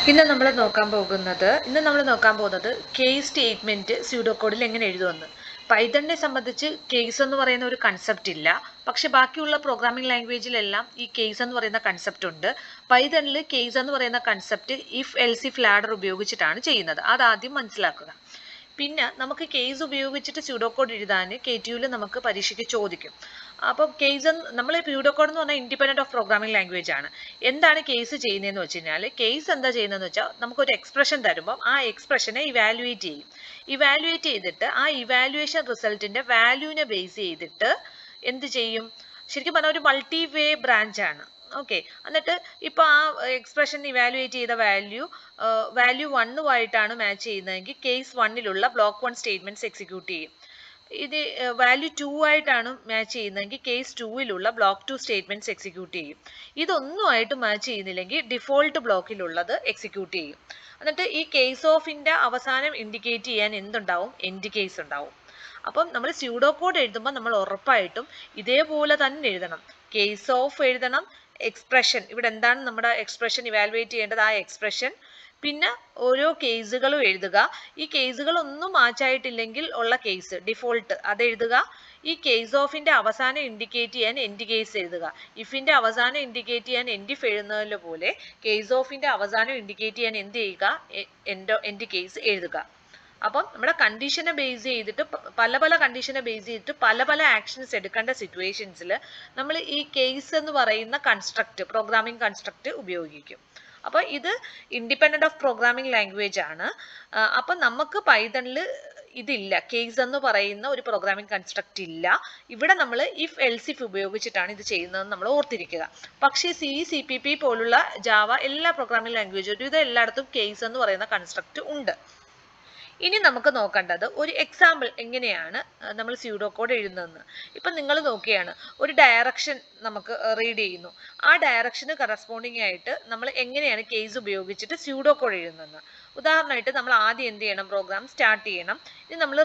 ഇന്ന് നമ്മൾ നോക്കാൻ പോകുന്നത് കേസ് സ്റ്റേറ്റ്മെന്റ് സ്യൂഡോകോഡിൽ എങ്ങനെ എഴുതുമെന്ന്. പൈത്തണിനെ സംബന്ധിച്ച് കേസ് എന്ന് പറയുന്ന ഒരു കൺസെപ്റ്റ് ഇല്ല. പക്ഷെ ബാക്കിയുള്ള പ്രോഗ്രാമിംഗ് ലാംഗ്വേജിലെല്ലാം ഈ കേസ് എന്ന് പറയുന്ന കൺസെപ്റ്റ് ഉണ്ട്. പൈത്തണിൽ കേസ് എന്ന് പറയുന്ന concept if else if ladder ഉപയോഗിച്ചിട്ടാണ് ചെയ്യുന്നത്. അതാദ്യം മനസ്സിലാക്കുക. പിന്നെ നമുക്ക് കേസ് ഉപയോഗിച്ചിട്ട് സ്യൂഡോകോഡ് എഴുതാൻ KTUവിൽ നമുക്ക് പരീക്ഷയ്ക്ക് ചോദിക്കും. അപ്പം കേസ് നമ്മൾ സ്യൂഡോകോഡ് എന്ന് പറഞ്ഞാൽ ഇൻഡിപെൻഡന്റ് ഓഫ് പ്രോഗ്രാമിംഗ് ലാംഗ്വേജ് ആണ്. എന്താണ് കേസ് ചെയ്യുന്നതെന്ന് വെച്ച് കഴിഞ്ഞാൽ കേസ് എന്താ ചെയ്യുന്നതെന്ന് വെച്ചാൽ നമുക്കൊരു എക്സ്പ്രഷൻ തരുമ്പം ആ എക്സ്പ്രഷനെ ഇവാലുവേറ്റ് ചെയ്യും. ഇവാലുവേറ്റ് ചെയ്തിട്ട് ആ ഇവാലുവേഷൻ റിസൾട്ടിന്റെ വാല്യൂവിനെ ബേസ് ചെയ്തിട്ട് എന്ത് ചെയ്യും? ശരിക്കും പറഞ്ഞാൽ ഒരു മൾട്ടി വേ ബ്രാഞ്ച് ആണ്. ഓക്കെ, എന്നിട്ട് ഇപ്പൊ ആ എക്സ്പ്രഷൻ ഇവാലുവേറ്റ് ചെയ്ത വാല്യൂ 1 മാച്ച് ചെയ്യുന്നതെങ്കിൽ കേസ് 1ലുള്ള ബ്ലോക്ക് 1 സ്റ്റേറ്റ്മെന്റ്സ് എക്സിക്യൂട്ട് ചെയ്യും. ഇത് വാല്യൂ 2 ആയിട്ടാണ് മാച്ച് ചെയ്യുന്നതെങ്കിൽ കേസ് 2ലുള്ള ബ്ലോക്ക് 2 സ്റ്റേറ്റ്മെന്റ്സ് എക്സിക്യൂട്ട് ചെയ്യും. ഇതൊന്നുമായിട്ട് മാച്ച് ചെയ്യുന്നില്ലെങ്കിൽ ഡിഫോൾട്ട് ബ്ലോക്കിലുള്ളത് എക്സിക്യൂട്ട് ചെയ്യും. എന്നിട്ട് ഈ കേസ് ഓഫിന്റെ അവസാനം ഇൻഡിക്കേറ്റ് ചെയ്യാൻ എന്തുണ്ടാവും? എൻഡ് കേസ് ഉണ്ടാവും. അപ്പം നമ്മൾ സ്യൂഡോകോഡ് എഴുതുമ്പോൾ നമ്മൾ ഉറപ്പായിട്ടും ഇതേപോലെ തന്നെ എഴുതണം. കേസ് ഓഫ് എഴുതണം, എക്സ്പ്രഷൻ, ഇവിടെ എന്താണ് നമ്മുടെ എക്സ്പ്രഷൻ ഇവാലുവേറ്റ് ചെയ്യേണ്ടത്, ആ എക്സ്പ്രഷൻ, പിന്നെ ഓരോ കേസുകളും എഴുതുക. ഈ കേസുകളൊന്നും മാച്ചായിട്ടില്ലെങ്കിൽ ഉള്ള കേസ് ഡിഫോൾട്ട് അത് എഴുതുക. ഈ കേസ് ഓഫിന്റെ അവസാനം ഇൻഡിക്കേറ്റ് ചെയ്യാൻ എൻഡ് കേസ് എഴുതുക. ഇഫിന്റെ അവസാനം ഇൻഡിക്കേറ്റ് ചെയ്യാൻ എൻഡ് ഇഫ് എഴുതുന്നത് പോലെ കേസ് ഓഫിന്റെ അവസാനം ഇൻഡിക്കേറ്റ് ചെയ്യാൻ എന്ത് ചെയ്യുക? എൻഡ് കേസ് എഴുതുക. അപ്പം നമ്മുടെ കണ്ടീഷനെ ബേസ് ചെയ്തിട്ട് പല കണ്ടീഷനെ ബേസ് ചെയ്തിട്ട് പല ആക്ഷൻസ് എടുക്കേണ്ട സിറ്റുവേഷൻസിൽ നമ്മൾ ഈ കേസ് എന്ന് പറയുന്ന പ്രോഗ്രാമിംഗ് കൺസ്ട്രക്റ്റ് ഉപയോഗിക്കും. അപ്പോൾ ഇത് ഇൻഡിപെൻഡന്റ് ഓഫ് പ്രോഗ്രാമിംഗ് ലാംഗ്വേജ് ആണ്. അപ്പം നമുക്ക് പൈത്തണിൽ ഇതില്ല, കേസ് എന്ന് പറയുന്ന ഒരു പ്രോഗ്രാമിംഗ് കൺസ്ട്രക്റ്റ് ഇല്ല. ഇവിടെ നമ്മൾ ഇഫ് എൽസ് ഇഫ് ഉപയോഗിച്ചിട്ടാണ് ഇത് ചെയ്യുന്നതെന്ന് നമ്മൾ ഓർത്തിരിക്കുക. പക്ഷേ CPP പോലുള്ള ജാവ എല്ലാ പ്രോഗ്രാമിംഗ് ലാംഗ്വേജും ഇത് എല്ലായിടത്തും കേസ് എന്ന് പറയുന്ന കൺസ്ട്രക്റ്റ് ഉണ്ട്. ഇനി നമുക്ക് നോക്കേണ്ടത് ഒരു എക്സാമ്പിൾ എങ്ങനെയാണ് നമ്മൾ സ്യൂഡോകോഡ് എഴുതുന്നതെന്ന്. ഇപ്പം നിങ്ങൾ നോക്കുകയാണ്, ഒരു ഡയറക്ഷൻ നമുക്ക് റീഡ് ചെയ്യുന്നു. ആ ഡയറക്ഷന് കറസ്പോണ്ടിങ് ആയിട്ട് നമ്മൾ എങ്ങനെയാണ് കേസ് ഉപയോഗിച്ചിട്ട് സ്യൂഡോകോഡ് എഴുതുന്നതെന്ന്. ഉദാഹരണമായിട്ട് നമ്മൾ ആദ്യം എന്ത് ചെയ്യണം? പ്രോഗ്രാം സ്റ്റാർട്ട് ചെയ്യണം. ഇനി നമ്മൾ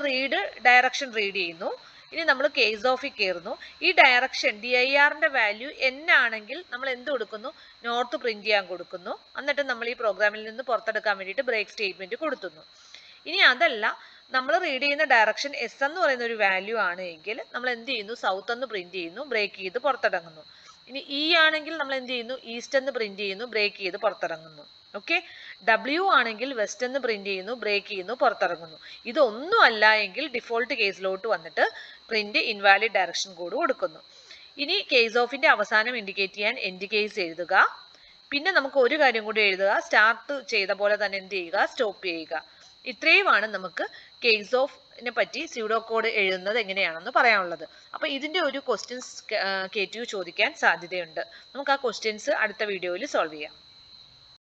ഡയറക്ഷൻ റീഡ് ചെയ്യുന്നു. ഇനി നമ്മൾ കേസ് ഓഫിൽ കയറുന്നു. ഈ ഡയറക്ഷൻ DIRന്റെ വാല്യൂ n ആണെങ്കിൽ നമ്മൾ എന്ത് കൊടുക്കുന്നു? നോർത്ത് പ്രിന്റ് ചെയ്യാൻ കൊടുക്കുന്നു. എന്നിട്ട് നമ്മൾ ഈ പ്രോഗ്രാമിൽ നിന്ന് പുറത്തെടുക്കാൻ വേണ്ടിയിട്ട് ബ്രേക്ക് സ്റ്റേറ്റ്മെന്റ് കൊടുക്കുന്നു. ഇനി അതല്ല, നമ്മൾ റീഡ് ചെയ്യുന്ന ഡയറക്ഷൻ S എന്ന് പറയുന്ന ഒരു വാല്യൂ ആണ് എങ്കിൽ നമ്മൾ എന്ത് ചെയ്യുന്നു? സൗത്ത് എന്ന് പ്രിന്റ് ചെയ്യുന്നു, ബ്രേക്ക് ചെയ്ത് പുറത്തിറങ്ങുന്നു. ഇനി ആണെങ്കിൽ നമ്മൾ എന്ത് ചെയ്യുന്നു? ഈസ്റ്റ് എന്ന് പ്രിന്റ് ചെയ്യുന്നു, ബ്രേക്ക് ചെയ്ത് പുറത്തിറങ്ങുന്നു. ഓക്കെ, W ആണെങ്കിൽ വെസ്റ്റ് എന്ന് പ്രിന്റ് ചെയ്യുന്നു, ബ്രേക്ക് ചെയ്യുന്നു, പുറത്തിറങ്ങുന്നു. ഇതൊന്നും അല്ല എങ്കിൽ ഡിഫോൾട്ട് കേസിലോട്ട് വന്നിട്ട് പ്രിന്റ് ഇൻവാലിഡ് ഡയറക്ഷൻ കോഡ് കൊടുക്കുന്നു. ഇനി കേസ് ഓഫിന്റെ അവസാനം ഇൻഡിക്കേറ്റ് ചെയ്യാൻ എൻഡ് കേസ് എഴുതുക. പിന്നെ നമുക്ക് ഒരു കാര്യം കൂടി എഴുതുക, സ്റ്റാർട്ട് ചെയ്ത പോലെ തന്നെ എന്ത് ചെയ്യുക? സ്റ്റോപ്പ് ചെയ്യുക. ഇത്രയുമാണ് നമുക്ക് കേസ് ഓഫിനെ പറ്റി സ്യൂഡോകോഡ് എഴുതുന്നത് എങ്ങനെയാണെന്ന് പറയാനുള്ളത്. അപ്പോൾ ഇതിന്റെ ഒരു ക്വസ്റ്റ്യൻസ് KTU ചോദിക്കാൻ സാധ്യതയുണ്ട്. നമുക്ക് ആ ക്വസ്റ്റ്യൻസ് അടുത്ത വീഡിയോയിൽ സോൾവ് ചെയ്യാം.